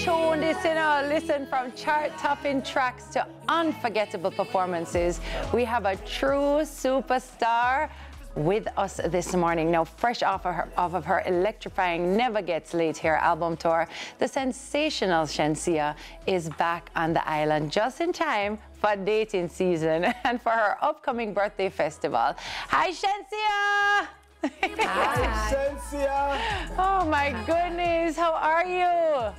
tuned this, listen, from chart-topping tracks to unforgettable performances, we have a true superstar with us this morning. Now, fresh off of her electrifying Never Gets Late Here album tour, the sensational Shenseea is back on the island just in time for dating season and for her upcoming birthday festival. Hi, Shenseea! Hi, Shenseea! Oh my goodness, how are you?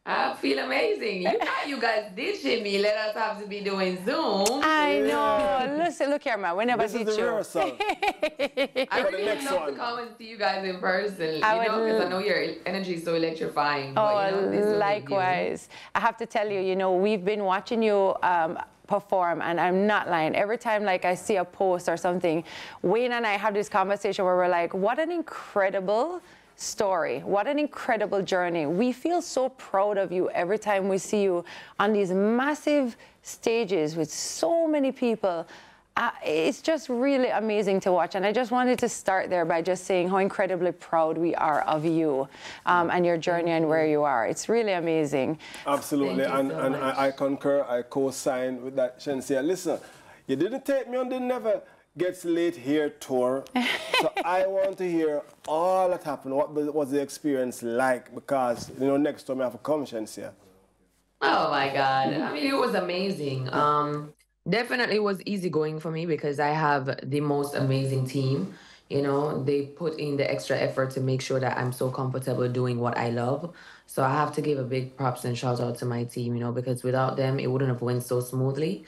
I feel amazing. You guys ditching me. Let us have to be doing Zoom. I know. Listen, look here, man. We never ditch you. This is the rehearsal. I really would love to come and see you guys in person. Because I know your energy is so electrifying. Oh, likewise. I have to tell you, we've been watching you perform, and I'm not lying. Every time, like, I see a post or something, Wayne and I have this conversation where we're like, what an incredible story. What an incredible journey. We feel so proud of you every time we see you on these massive stages with so many people. It's just really amazing to watch. And I just wanted to start there by just saying how incredibly proud we are of you and your journey and where you are. It's really amazing. Absolutely. And I concur, I co-sign with that, Shenseea. Listen, you didn't take me on the Never Gets Late Here tour. So I want to hear all that happened. What was the experience like? Because, next time I have to come, Shenseea. Oh my God. I mean, it was amazing. Definitely was easy going for me because I have the most amazing team. They put in the extra effort to make sure that I'm so comfortable doing what I love. So I have to give a big props and shout out to my team, because without them, it wouldn't have went so smoothly.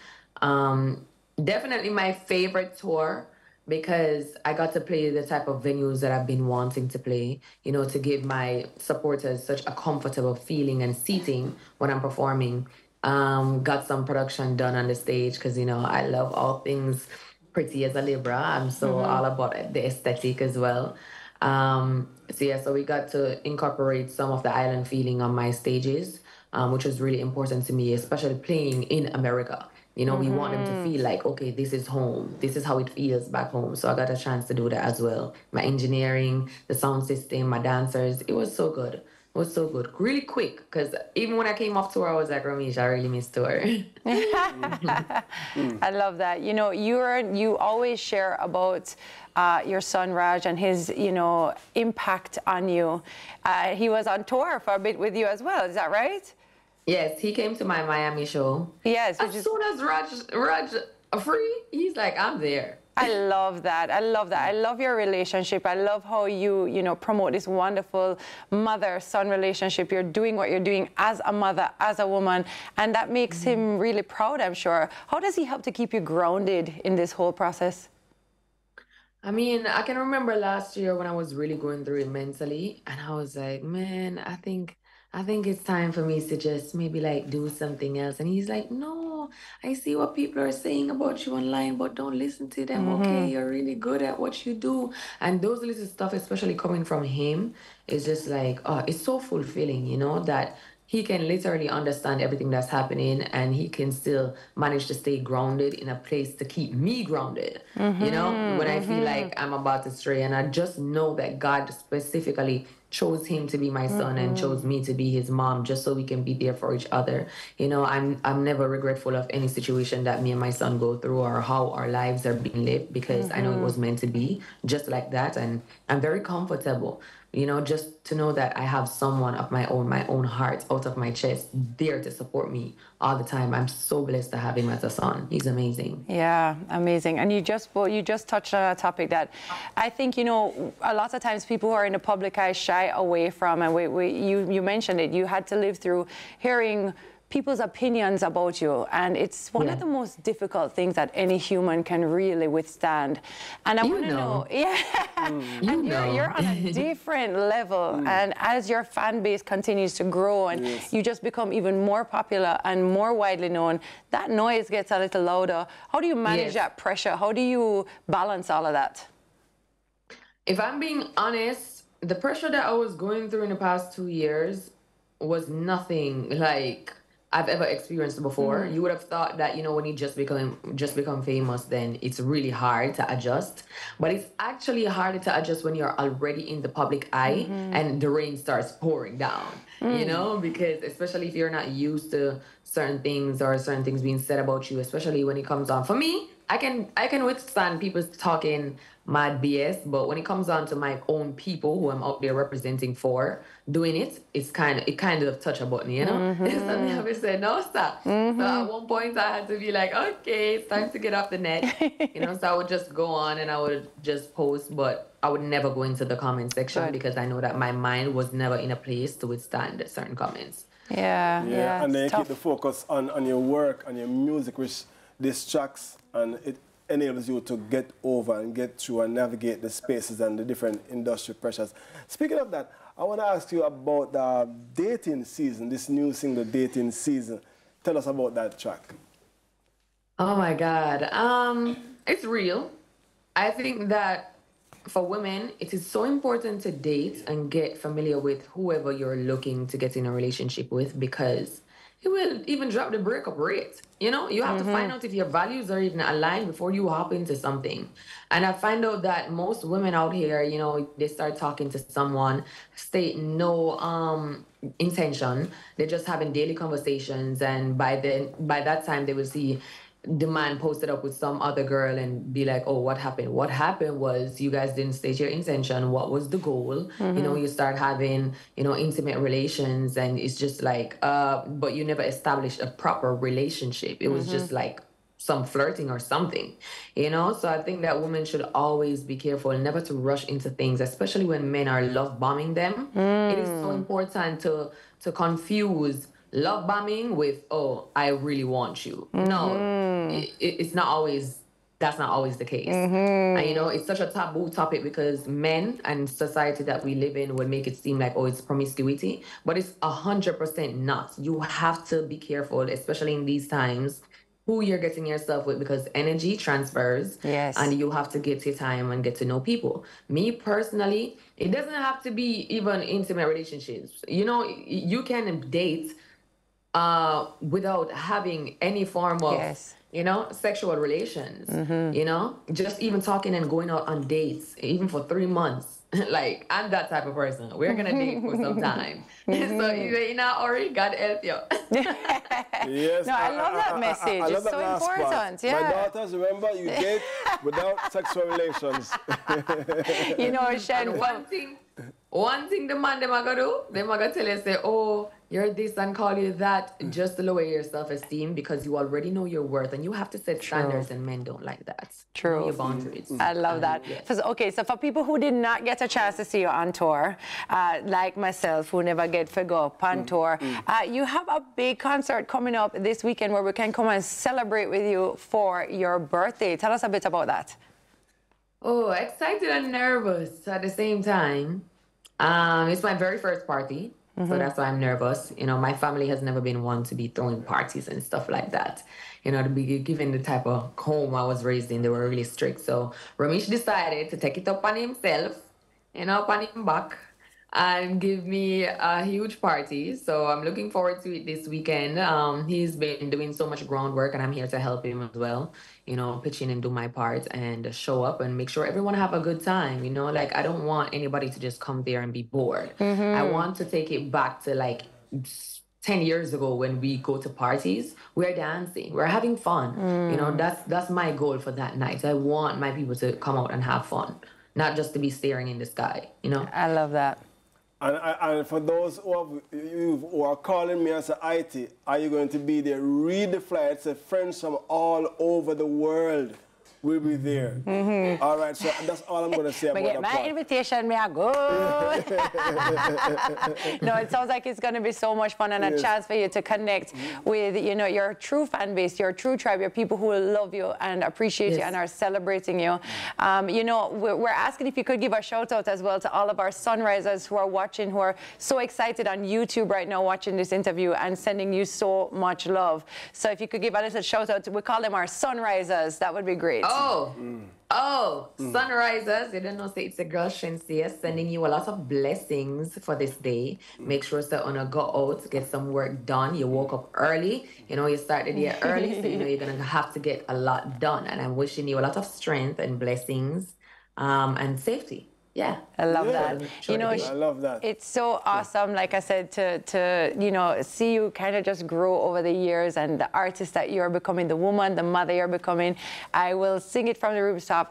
Definitely my favorite tour because I got to play the type of venues that I've been wanting to play, to give my supporters such a comfortable feeling and seating when I'm performing. Got some production done on the stage because, I love all things pretty as a Libra. I'm so all about the aesthetic as well. So we got to incorporate some of the island feeling on my stages, which was really important to me, especially playing in America. We want them to feel like, okay, this is home. This is how it feels back home. So I got a chance to do that as well. My engineering, the sound system, my dancers, it was so good. It was so good. Really quick, because even when I came off tour, I was like, Ramesh, I really missed tour. I love that. You always share about your son, Raj, and his, impact on you. He was on tour for a bit with you as well. Is that right? Yes, he came to my Miami show. Yes. As soon as Raj free, he's like, I'm there. I love that. I love that. I love your relationship. I love how you, promote this wonderful mother-son relationship. You're doing what you're doing as a mother, as a woman, and that makes him really proud, I'm sure. How does he help to keep you grounded in this whole process? I mean, I can remember last year when I was really going through it mentally, and I was like, man, I think it's time for me to just maybe like do something else. And he's like, no, I see what people are saying about you online, but don't listen to them. Okay, you're really good at what you do. And those little stuff, especially coming from him, is just like, oh, it's so fulfilling, that he can literally understand everything that's happening and he can still manage to stay grounded in a place to keep me grounded, when I feel like I'm about to stray. And I just know that God specifically chose him to be my son and chose me to be his mom just so we can be there for each other. I'm never regretful of any situation that me and my son go through or how our lives are being lived because I know it was meant to be just like that. And I'm very comfortable, just to know that I have someone of my own heart out of my chest there to support me all the time. I'm so blessed to have him as a son. He's amazing. Yeah, amazing. And you just touched on a topic that I think, a lot of times people who are in the public eye shy away from, and you mentioned it, you had to live through hearing people's opinions about you, and it's one of the most difficult things that any human can really withstand. And I want to know, and you're on a different level, and as your fan base continues to grow and you just become even more popular and more widely known, that noise gets a little louder. How do you manage that pressure? How do you balance all of that? If I'm being honest, the pressure that I was going through in the past 2 years was nothing like I've ever experienced before. You would have thought that, you know, when you just become famous, then it's really hard to adjust. But it's actually harder to adjust when you're already in the public eye and the rain starts pouring down. You know, because especially if you're not used to certain things or certain things being said about you, especially when it comes on. For me, I can withstand people talking mad BS, but when it comes on to my own people who I'm out there representing for doing it, it kind of touch a button, you know? So they have said, no, stop. So at one point I had to be like, okay, it's time to get off the net. You know, so I would just go on and I would just post, but I would never go into the comment section because I know that my mind was never in a place to withstand certain comments. Yeah. And then you keep the focus on your work, on your music, which distracts and it enables you to get over and get through and navigate the spaces and the different industry pressures. Speaking of that, I want to ask you about the dating season, this new single, Dating Season. Tell us about that track. Oh my God. It's real. I think that for women, it is so important to date and get familiar with whoever you're looking to get in a relationship with, because it will even drop the breakup rate. You know, you have to find out if your values are even aligned before you hop into something. And I find out that most women out here, you know, they start talking to someone, state no intention. They're just having daily conversations, and by that time they will see the man posted up with some other girl and be like, oh, what happened? What happened was you guys didn't state your intention. What was the goal? You know, you start having, you know, intimate relations, and it's just like, but you never established a proper relationship. It was just like some flirting or something, you know? So I think that women should always be careful never to rush into things, especially when men are love bombing them. It is so important to confuse love bombing with, oh, I really want you. No, it's not always, that's not always the case. And you know, it's such a taboo topic because men and society that we live in would make it seem like, oh, it's promiscuity, but it's 100% not. You have to be careful, especially in these times, who you're getting yourself with, because energy transfers. Yes. And you have to get your time and get to know people. Me personally, it doesn't have to be even intimate relationships. You know, you can date without having any form of, you know, sexual relations, you know, just even talking and going out on dates, even for 3 months. Like, I'm that type of person. We're going to date for some time. So you're not already, God help you. Yes. No, I love that message. It's so important. Yeah. My daughters, remember, you date without sexual relations. You know, Shen, one thing the man them are gonna do, them are gonna tell you, say, oh, you're this and call you that, just to lower your self-esteem, because you already know your worth and you have to set standards, and men don't like that. True. Know your boundaries. I love that. Yes. Okay, so for people who did not get a chance to see you on tour, like myself, who never get to go up on tour, you have a big concert coming up this weekend where we can come and celebrate with you for your birthday. Tell us a bit about that. Oh, excited and nervous at the same time. It's my very first party, so that's why I'm nervous. You know, my family has never been one to be throwing parties and stuff like that. You know, to be given the type of home I was raised in, they were really strict. So Ramesh decided to take it up on himself, you know, up on him back, and give me a huge party. So I'm looking forward to it this weekend. He's been doing so much groundwork, and I'm here to help him as well. You know, pitch in and do my part and show up and make sure everyone have a good time. You know, like, I don't want anybody to just come there and be bored. I want to take it back to like 10 years ago when we go to parties, we're dancing, we're having fun. You know, that's my goal for that night. I want my people to come out and have fun, not just to be staring in the sky, you know? I love that. And for those who are calling me as an IT, are you going to be there? Read the flights. Friends from all over the world will be there. All right, so that's all I'm going to say about that. My invitation, may I go? No, it sounds like it's going to be so much fun, and a chance for you to connect with, you know, your true fan base, your true tribe, your people who love you and appreciate you and are celebrating you. You know, we're asking if you could give a shout out as well to all of our sunrisers who are watching, who are so excited on YouTube right now watching this interview and sending you so much love. So if you could give a little shout out, we call them our sunrisers, that would be great. Sunrisers, you don't know, say it's a girl, Shenseea, sending you a lot of blessings for this day. Make sure that when you go out, get some work done. You woke up early, you know, you start the day early, so you know you're going to have to get a lot done. And I'm wishing you a lot of strength and blessings and safety. Yeah, I love that. Sure, you know, I love that. It's so awesome, like I said, to you know, see you kind of just grow over the years and the artist that you're becoming, the woman, the mother you're becoming. I will sing it from the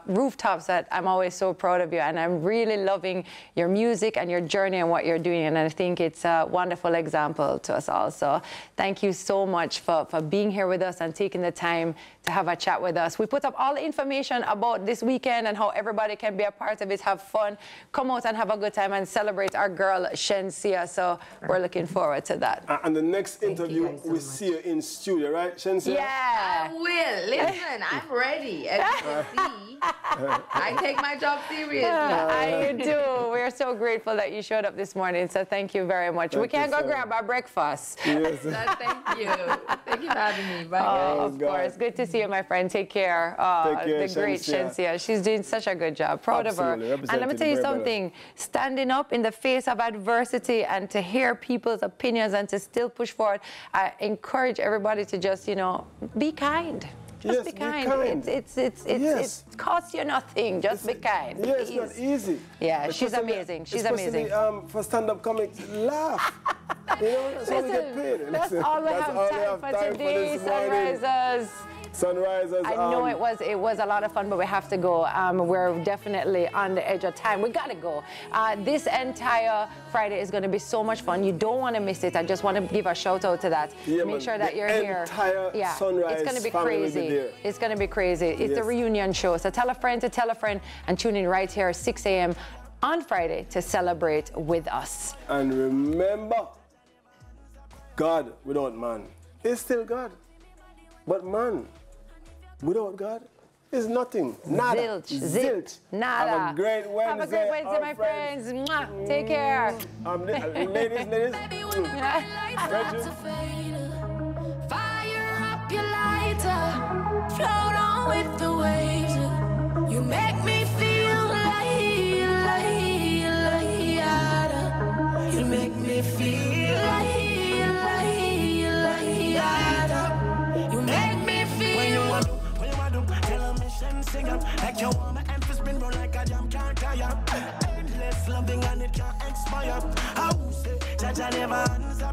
rooftops that I'm always so proud of you, and I'm really loving your music and your journey and what you're doing, and I think it's a wonderful example to us all. So thank you so much for being here with us and taking the time to have a chat with us. We put up all the information about this weekend and how everybody can be a part of it, have fun, come out and have a good time and celebrate our girl Shenseea. So we're looking forward to that. And the next interview, we see you in studio, right, Shenseea? Yeah. I will. Listen, I'm ready. As you can see, I take my job seriously. You do. We're so grateful that you showed up this morning. So thank you very much. We can go grab our breakfast. Yes. Thank you. Thank you for having me. Bye, guys. Of course. Good to see you, my friend. Take care. Take care, the great Shenseea. She's doing such a good job. Proud Absolutely. of her. And let me tell you something. Standing up in the face of adversity and to hear people's opinions and to still push forward, I encourage everybody to just, you know, be kind. Just be kind. It costs you nothing. Just be kind. Yeah, it's not easy. Yeah, she's amazing. She's amazing. For stand-up comics, laugh. You know, that's all we get paid. That's all we have time for today, Sunrisers. Sunrisers. I know it was a lot of fun, but we have to go. We're definitely on the edge of time. We gotta go. This entire Friday is going to be so much fun. You don't want to miss it. I just want to give a shout out to that. Yeah, Make sure that you're here. Yeah, Sunrise, it's going to be crazy. It's going to be crazy. It's a reunion show. So tell a friend to tell a friend and tune in right here 6 a.m. on Friday to celebrate with us. And remember, God without man is still God. But man without God is nothing. Nada. Zilch. Nada. Have a great Wednesday. Have a great Wednesday, my friends. Mwah. Take care. Ladies. Fire up your lighter. Float on with the waves. You make me feel light. You make me feel light. You make me feel. Like you want my emphasis spin roll like a jam can't tire. Endless loving and it can't expire. I will say, Jaja never answer.